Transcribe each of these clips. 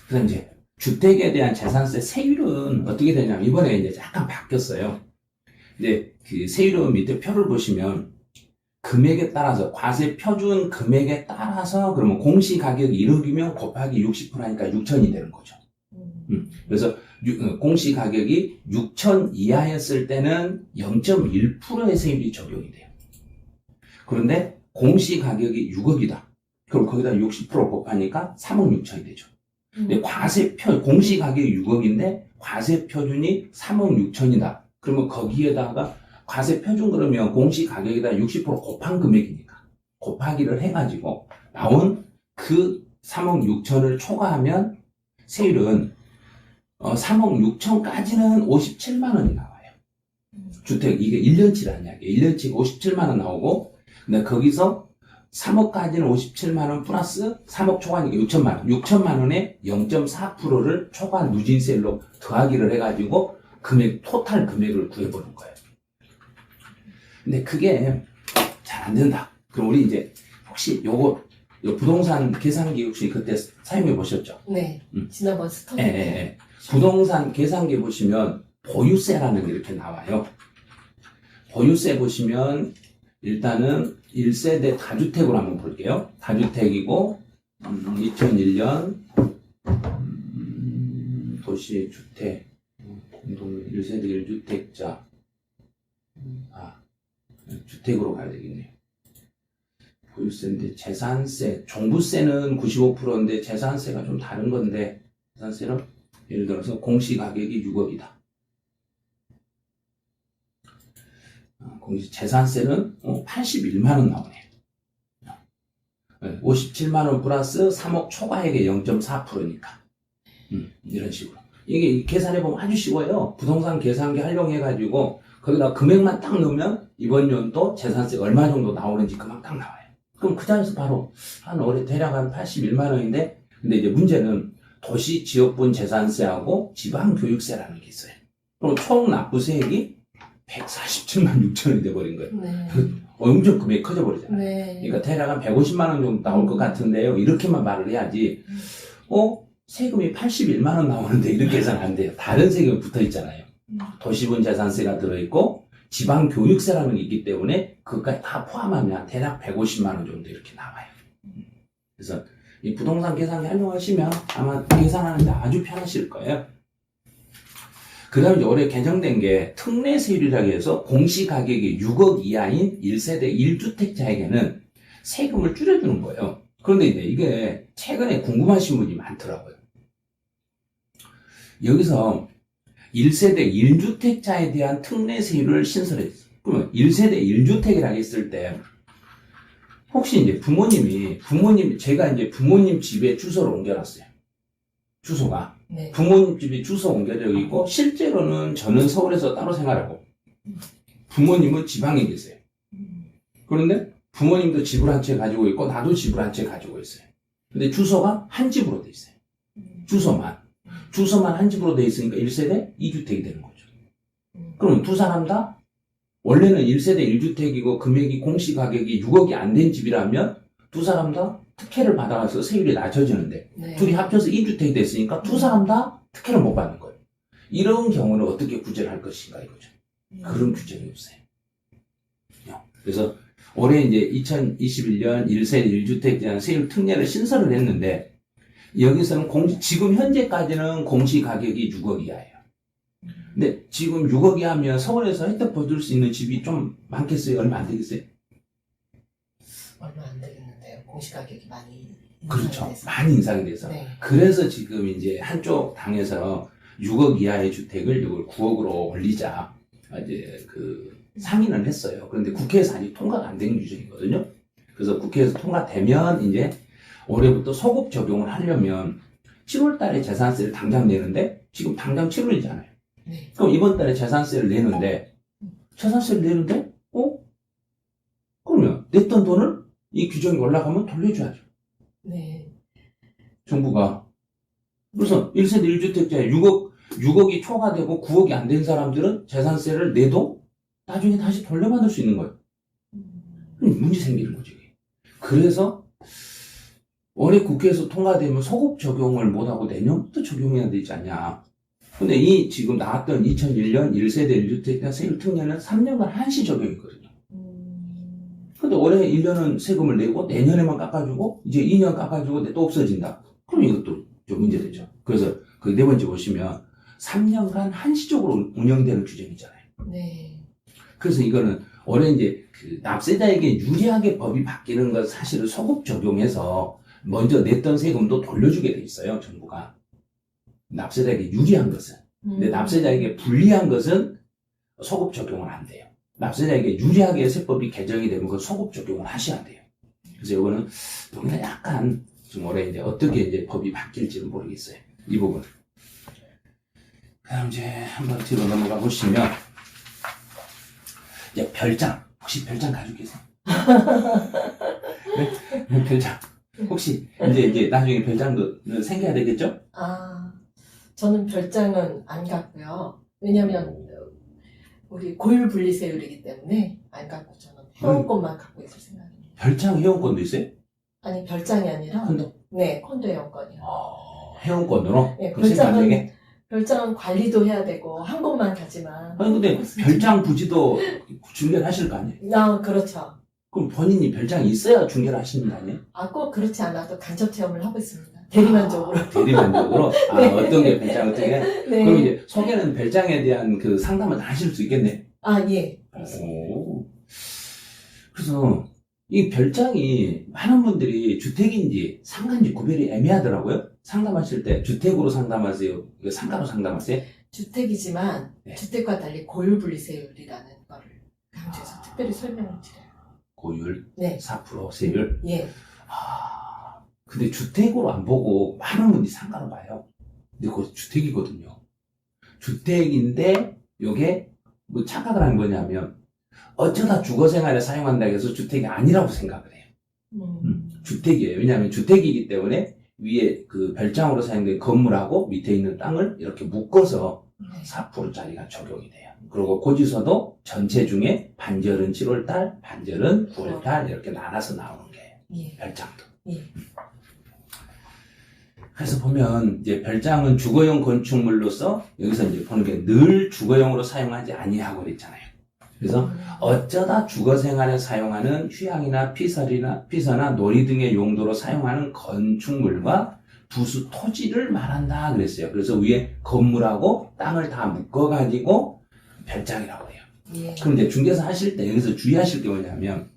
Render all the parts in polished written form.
그다음 이제 주택에 대한 재산세 세율은 어떻게 되냐면 이번에 이제 약간 바뀌었어요. 이제 그 세율은 밑에 표를 보시면 금액에 따라서 과세 표준 금액에 따라서 그러면 공시 가격이 1억이면 곱하기 60% 하니까 6천이 되는 거죠. 그래서 공시 가격이 6천 이하였을 때는 0.1%의 세율이 적용이 돼요. 그런데 공시 가격이 6억이다. 그럼 거기다 60% 곱하니까 3억 6천이 되죠. 근데 공시 가격이 6억인데 과세 표준이 3억 6천이다. 그러면 거기에다가 과세 표준 그러면 공시 가격에다 60% 곱한 금액이니까 곱하기를 해가지고 나온 그 3억 6천을 초과하면 세율은 3억 6천까지는 57만 원이 나와요. 주택 이게 1년치라는 이야기예요. 1년치가 57만 원 나오고 근데 거기서 3억까지는 57만 원 플러스 3억 초과니까 6천만 원. 6천만 원에 0.4%를 초과 누진세율로 더하기를 해가지고 토탈 금액을 구해보는 거예요. 근데 그게 잘 안 된다. 그럼 우리 이제 혹시 요 부동산 계산기 혹시 그때 사용해 보셨죠? 네. 지난번 스토리. 예. 부동산 계산기 보시면 보유세라는 게 이렇게 나와요. 보유세 보시면 일단은 1세대 다주택으로 한번 볼게요. 다주택이고 2001년 도시주택 공동 1세대 1주택자 주택으로 가야 되겠네요. 보유세인데 재산세, 종부세는 95%인데 재산세가 좀 다른 건데 재산세는 예를 들어서 공시가격이 6억이다. 재산세는 81만 원 나오네요. 57만 원 플러스 3억 초과액의 0.4%니까 이런 식으로. 이게 계산해보면 아주 쉬워요. 부동산 계산기 활용해가지고 거기다 금액만 딱 넣으면 이번 연도 재산세가 얼마 정도 나오는지 그만 딱 나와요. 그럼 그 자리에서 바로 올해 대략 한 81만 원인데 근데 이제 문제는 도시 지역분 재산세하고 지방교육세라는 게 있어요. 그럼 총 납부세액이 147만 6천 원이 돼버린 거예요. 네. 엄청 금액이 커져버리잖아요. 네. 그러니까 대략 한 150만 원 정도 나올 것 같은데요. 이렇게만 말을 해야지. 세금이 81만 원 나오는데 이렇게 해서는 안 돼요. 다른 세금이 붙어 있잖아요. 도시분 재산세가 들어있고 지방교육세라는 게 있기 때문에 그것까지 다 포함하면 대략 150만 원 정도 이렇게 나와요. 그래서 이 부동산 계산기 활용하시면 아마 계산하는데 아주 편하실 거예요. 그 다음에 올해 개정된 게 특례세율이라고 해서 공시가격이 6억 이하인 1세대 1주택자에게는 세금을 줄여주는 거예요. 그런데 이제 이게 최근에 궁금하신 분이 많더라고요. 여기서 1세대 1주택자에 대한 특례세율을 신설했어요. 그러면 1세대 1주택이라고 했을 때 혹시 이제 제가 이제 부모님 집에 주소를 옮겨놨어요. 주소가. 네. 부모님 집에 주소 옮겨져 있고 실제로는 저는 서울에서 따로 생활하고 부모님은 지방에 계세요. 그런데 부모님도 집을 한 채 가지고 있고 나도 집을 한 채 가지고 있어요. 근데 주소가 한 집으로 돼 있어요. 주소만 한 집으로 돼 있으니까 1세대 2주택이 되는 거죠. 그럼 두 사람 다 원래는 1세대 1주택이고 금액이 공시가격이 6억이 안 된 집이라면 두 사람 다 특혜를 받아서 세율이 낮춰지는데 네. 둘이 합쳐서 2주택이 됐으니까 두 사람 다 특혜를 못 받는 거예요. 이런 경우는 어떻게 구제를 할 것인가 이거죠. 그런 규정이 없어요. 그래서 올해 이제 2021년 1세대 1주택자는 세율 특례를 신설을 했는데 여기서는 지금 현재까지는 공시가격이 6억 이하예요. 근데 지금 6억이 하면 서울에서 혜택 받을 수 있는 집이 좀 많겠어요? 얼마 안 되겠어요? 얼마 안 되겠는데요. 공시가격이 많이 그렇죠. 돼서. 많이 인상이 돼서. 네. 그래서 지금 이제 한쪽 당에서 6억 이하의 주택을 이걸 9억으로 올리자. 이제 상의는 했어요. 그런데 국회에서 아직 통과가 안 된 규정이거든요. 그래서 국회에서 통과되면 이제 올해부터 소급 적용을 하려면 7월 달에 재산세를 당장 내는데 지금 당장 7월이잖아요. 네. 그럼 이번 달에 재산세를 내는데 그러면 냈던 돈을 이 규정이 올라가면 돌려줘야죠. 네. 정부가. 그래서 1세대 1주택자에 6억이 초과되고 9억이 안 된 사람들은 재산세를 내도 나중에 다시 돌려받을 수 있는 거예요. 문제 생기는 거죠. 그래서 올해 국회에서 통과되면 소급 적용을 못하고 내년부터 적용해야 되지 않냐. 근데 이 지금 나왔던 2001년 1세대 1주택자 세율 특례는 3년간 한시 적용이거든요. 근데 올해 1년은 세금을 내고 내년에만 깎아주고 이제 2년 깎아주고 또 없어진다. 그럼 이것도 좀 문제되죠. 그래서 그 네 번째 보시면 3년간 한시적으로 운영되는 규정이잖아요. 네. 그래서 이거는 올해 이제 그 납세자에게 유리하게 법이 바뀌는 건 사실은 소급 적용해서 먼저 냈던 세금도 돌려주게 돼 있어요, 정부가. 납세자에게 유리한 것은. 근데 납세자에게 불리한 것은 소급 적용을 안 돼요. 납세자에게 유리하게 세법이 개정이 되면 그 소급 적용을 하셔야 돼요. 그래서 이거는 여기는 약간 지금 올해 이제 어떻게 이제 법이 바뀔지는 모르겠어요. 이 부분. 그다음 이제 한번 뒤로 넘어가 보시면 이제 별장. 혹시 별장 가지고 계세요? 네? 별장. 혹시 이제 나중에 별장도 생겨야 되겠죠? 아, 저는 별장은 안 갖고요. 왜냐면 우리 고율 분리세율이기 때문에 안 갖고 저는 회원권만 갖고 있을 생각입니다. 별장 회원권도 있어요? 아니, 별장이 아니라 콘도? 네, 콘도 회원권이요. 회원권으로? 네, 그럼 생각하게? 별장은 관리도 해야 되고 한 곳만 가지만. 아니 근데 별장 부지도 중개를 하실 거 아니에요? 아, 그렇죠. 그럼 본인이 별장이 있어야 중개를 하시는 거 아니에요? 아, 꼭 그렇지 않아도 간접 체험을 하고 있습니다. 대리만족으로. 대리만족으로? 아, 네. 어떤 게 별장, 어떤 게? 네. 그럼 이제 소개는 별장에 대한 그 상담을 다 하실 수 있겠네? 아, 예. 오. 그래서 이 별장이 많은 분들이 주택인지 상가인지 구별이 애매하더라고요. 상담하실 때 주택으로 상담하세요? 이거 상가로 상담하세요? 주택이지만 네. 주택과 달리 고율 분리세율이라는 거를 강조해서 특별히 설명을 드려요. 고율 네. 4% 세율. 예. 근데 주택으로 안 보고 많은 분이 상가로 봐요. 근데 그거 주택이거든요. 주택인데 요게 뭐 착각을 하는 거냐면 어쩌다 주거생활에 사용한다고 해서 주택이 아니라고 생각을 해요. 주택이에요. 왜냐하면 주택이기 때문에 위에 그 별장으로 사용된 건물하고 밑에 있는 땅을 이렇게 묶어서 네. 4%짜리가 적용이 돼요. 그리고 고지서도 전체 중에 반절은 7월달, 반절은 9월달 이렇게 나눠서 나오는 게 예. 별장도. 예. 그래서 보면 이제 별장은 주거용 건축물로서 여기서 이제 보는 게 늘 주거용으로 사용하지 아니하고 그랬잖아요. 그래서 어쩌다 주거생활에 사용하는 휴양이나 피서나 놀이 등의 용도로 사용하는 건축물과 부수 토지를 말한다 그랬어요. 그래서 위에 건물하고 땅을 다 묶어가지고 별장이라고 해요. 예. 그럼 이제 중개사 하실 때 여기서 주의하실 게 뭐냐면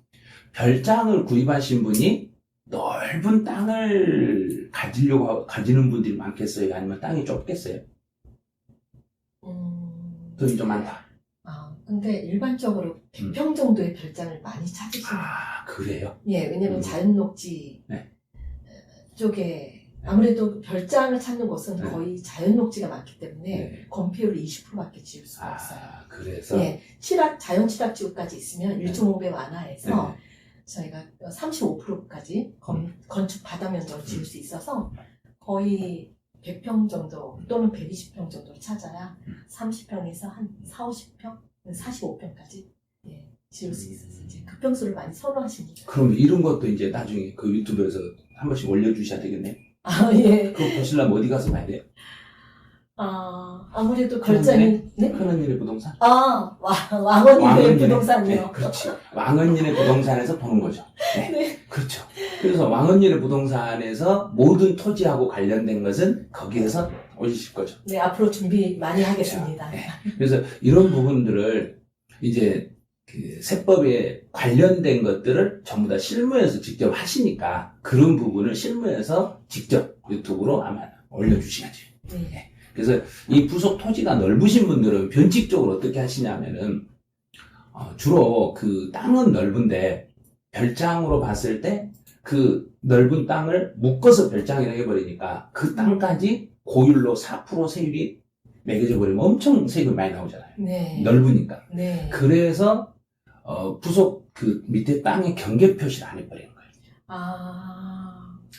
별장을 구입하신 분이 넓은 땅을 가지는 분들이 많겠어요? 아니면 땅이 좁겠어요? 돈이 좀 많다. 근데 일반적으로 100평 정도의 별장을 많이 찾으시는 그래요? 예, 왜냐면 자연녹지 네. 쪽에 아무래도 별장을 찾는 곳은 네. 거의 자연녹지가 많기 때문에 네. 건폐율을 20%밖에 지을 수가 없어요. 그래서? 예, 자연 취락지구까지 있으면 1.5배 완화해서 저희가 35%까지 건축 바다 면적을 지을 수 있어서 거의 100평 정도 또는 120평 정도를 찾아야 30평에서 한 4, 50평, 45평까지 예, 지을 수 있어서 이제 그 평수를 많이 선호하십니다. 그럼 이런 것도 이제 나중에 그 유튜브에서 한 번씩 올려주셔야 되겠네. 예. 그거 보시려면 어디 가서 봐야 돼요? 아무래도 별장이 네? 큰언니네 부동산? 왕언니네 부동산이요. 네, 그렇지. 왕언니네 부동산에서 보는 거죠. 네. 네. 그렇죠. 그래서 왕언니네 부동산에서 모든 토지하고 관련된 것은 거기에서 올리실 거죠. 네, 앞으로 준비 많이 하겠습니다. 네. 그래서 이런 부분들을 이제 그 세법에 관련된 것들을 전부 다 실무에서 직접 하시니까 그런 부분을 실무에서 직접 유튜브로 아마 올려주셔야죠. 네. 그래서 이 부속 토지가 넓으신 분들은 변칙적으로 어떻게 하시냐면은 주로 그 땅은 넓은데 별장으로 봤을 때 그 넓은 땅을 묶어서 별장이라고 해버리니까 그 땅까지 고율로 4% 세율이 매겨져 버리면 엄청 세금이 많이 나오잖아요. 네. 넓으니까. 네. 그래서 부속 그 밑에 땅에 경계 표시를 안 해버리는 거예요.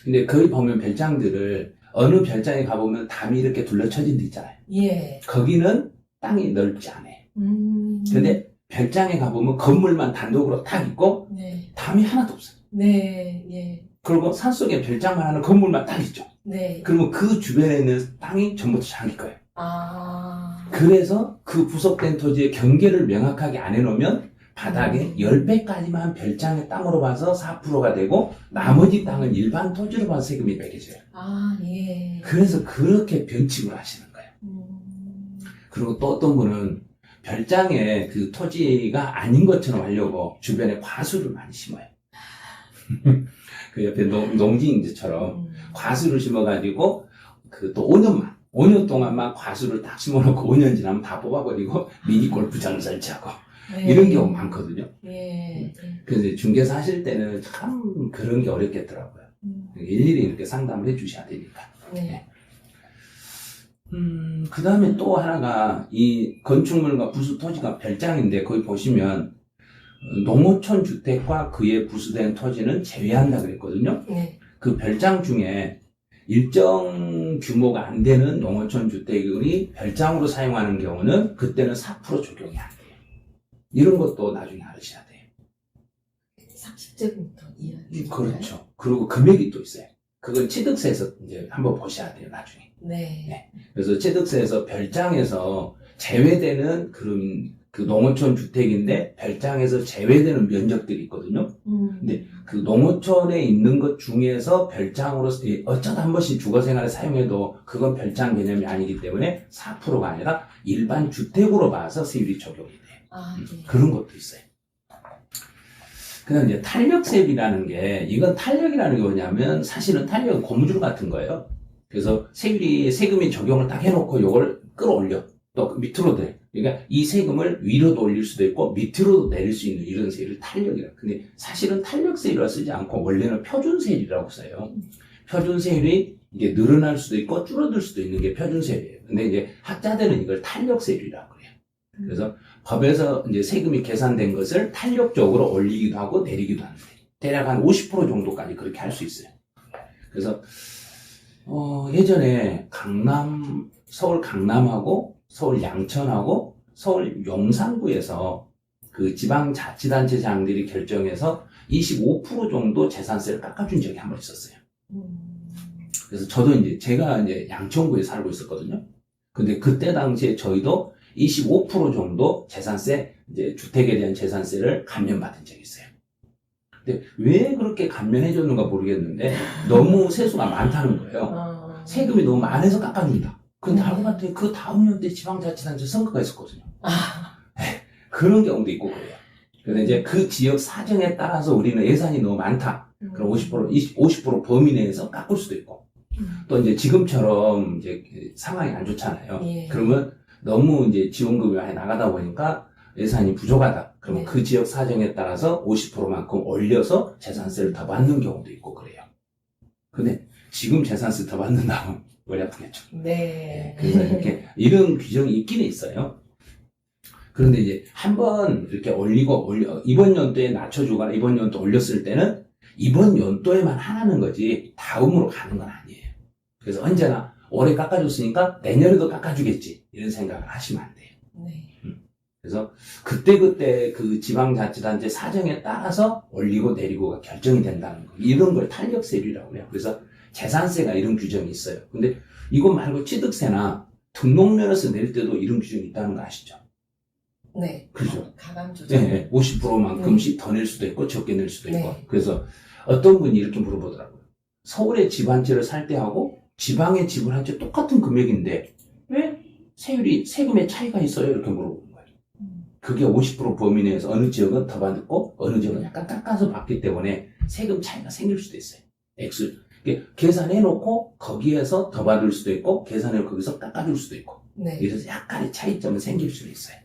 근데 거기 보면 별장들을 어느 별장에 가보면 담이 이렇게 둘러쳐진 데 있잖아요. 예. 거기는 땅이 넓지 않아요. 근데 별장에 가보면 건물만 단독으로 탁 있고 네. 담이 하나도 없어요. 네. 예. 그리고 산속에 별장만 하는 건물만 딱 있죠. 네. 그러면 그 주변에 있는 땅이 전부 다 자기 거예요. 아. 그래서 그 부속된 토지의 경계를 명확하게 안 해놓으면 바닥에 10배까지만 별장의 땅으로 봐서 4%가 되고 나머지 땅은 일반 토지로 봐서 세금이 매겨져요. 아, 예. 그래서 그렇게 변칙을 하시는 거예요. 그리고 또 어떤 분은 별장에 그 토지가 아닌 것처럼 하려고 주변에 과수를 많이 심어요. 그 옆에 농지인지처럼 과수를 심어가지고 그 또 5년 동안만 과수를 딱 심어놓고 5년 지나면 다 뽑아버리고 미니 골프장을 설치하고 네. 이런 경우 많거든요. 예. 그래서 중개사 하실 때는 참 그런 게 어렵겠더라고요. 일일이 이렇게 상담을 해주셔야 되니까. 네. 그 다음에 또 하나가 이 건축물과 부수 토지가 별장인데 거기 보시면 농어촌 주택과 그에 부수된 토지는 제외한다 그랬거든요. 네. 그 별장 중에 일정 규모가 안 되는 농어촌 주택이 별장으로 사용하는 경우는 그때는 4% 적용이 안 돼요. 이런 것도 나중에 알으셔야 돼요. 30제곱미터 이하. 그렇죠. 그리고 금액이 또 있어요. 그건 취득세에서 이제 한번 보셔야 돼요, 나중에. 네. 그래서 취득세에서 별장에서 제외되는 그 농어촌 주택인데 별장에서 제외되는 면적들이 있거든요. 근데 그 농어촌에 있는 것 중에서 별장으로 어쩌다 한 번씩 주거생활에 사용해도 그건 별장 개념이 아니기 때문에 4%가 아니라 일반 주택으로 봐서 세율이 적용이 돼요. 아, 네. 그런 것도 있어요. 그다음 이제 탄력세율이라는 게, 이건 탄력이라는 게 뭐냐면 사실은 탄력은 고무줄 같은 거예요. 그래서 세금이 적용을 딱 해놓고 요걸 끌어올려. 또 밑으로 돼. 그러니까 이 세금을 위로도 올릴 수도 있고 밑으로도 내릴 수 있는 이런 세율을 탄력이라. 근데 사실은 탄력세율이라 쓰지 않고 원래는 표준세율이라고 써요. 표준세율이 이게 늘어날 수도 있고 줄어들 수도 있는 게 표준세율이에요. 근데 이제 학자들은 이걸 탄력세율이라고 그래요. 그래서 법에서 이제 세금이 계산된 것을 탄력적으로 올리기도 하고 내리기도 하는데 대략 한 50% 정도까지 그렇게 할 수 있어요. 그래서 예전에 서울 강남하고 서울 양천하고 서울 용산구에서 그 지방자치단체장들이 결정해서 25% 정도 재산세를 깎아준 적이 한 번 있었어요. 그래서 저도 제가 양천구에 살고 있었거든요. 근데 그때 당시에 저희도 25% 정도 재산세, 주택에 대한 재산세를 감면받은 적이 있어요. 근데 왜 그렇게 감면해줬는가 모르겠는데 너무 세수가 많다는 거예요. 세금이 너무 많아서 깎아준다. 근데 알고 봤더니 그 다음 년 때 지방자치단체 선거가 있었거든요. 그런 경우도 있고 그래요. 그래서 이제 그 지역 사정에 따라서 우리는 예산이 너무 많다. 그럼 50% 범위 내에서 깎을 수도 있고. 또 지금처럼 상황이 안 좋잖아요. 예. 그러면 너무 지원금이 많이 나가다 보니까 예산이 부족하다. 그러면 네. 그 지역 사정에 따라서 50%만큼 올려서 재산세를 더 받는 경우도 있고 그래요. 근데 지금 재산세 더 받는다면 머리 아프겠죠. 네. 그래서 이렇게 이런 규정이 있기는 있어요. 그런데 한번 이렇게 이번 연도에 낮춰주거나 이번 연도 올렸을 때는 이번 연도에만 하라는 거지 다음으로 가는 건 아니에요. 그래서 언제나 올해 깎아줬으니까 내년에도 깎아주겠지 이런 생각을 하시면 안 돼요. 네. 그래서 그때그때 그 지방자치단체 사정에 따라서 올리고 내리고가 결정이 된다는 거. 이런 걸 탄력세율이라고 해요. 그래서 재산세가 이런 규정이 있어요. 근데 이거 말고 취득세나 등록면에서 낼 때도 이런 규정이 있다는 거 아시죠? 네. 그죠? 가감 조정. 네, 50%만큼씩 더 낼 수도 있고 적게 낼 수도 있고. 네. 그래서 어떤 분이 이렇게 물어보더라고요. 서울에 집 한 채를 살 때 하고 지방에 집을 한 채 똑같은 금액인데 왜 세금의 차이가 있어요? 이렇게 물어보는 거예요. 그게 50% 범위 내에서 어느 지역은 더 받고 어느 지역은 약간 깎아서 받기 때문에 세금 차이가 생길 수도 있어요. 계산해놓고 거기에서 더 받을 수도 있고 계산해놓고 거기서 깎아줄 수도 있고 네. 이래서 약간의 차이점은 생길 수도 있어요.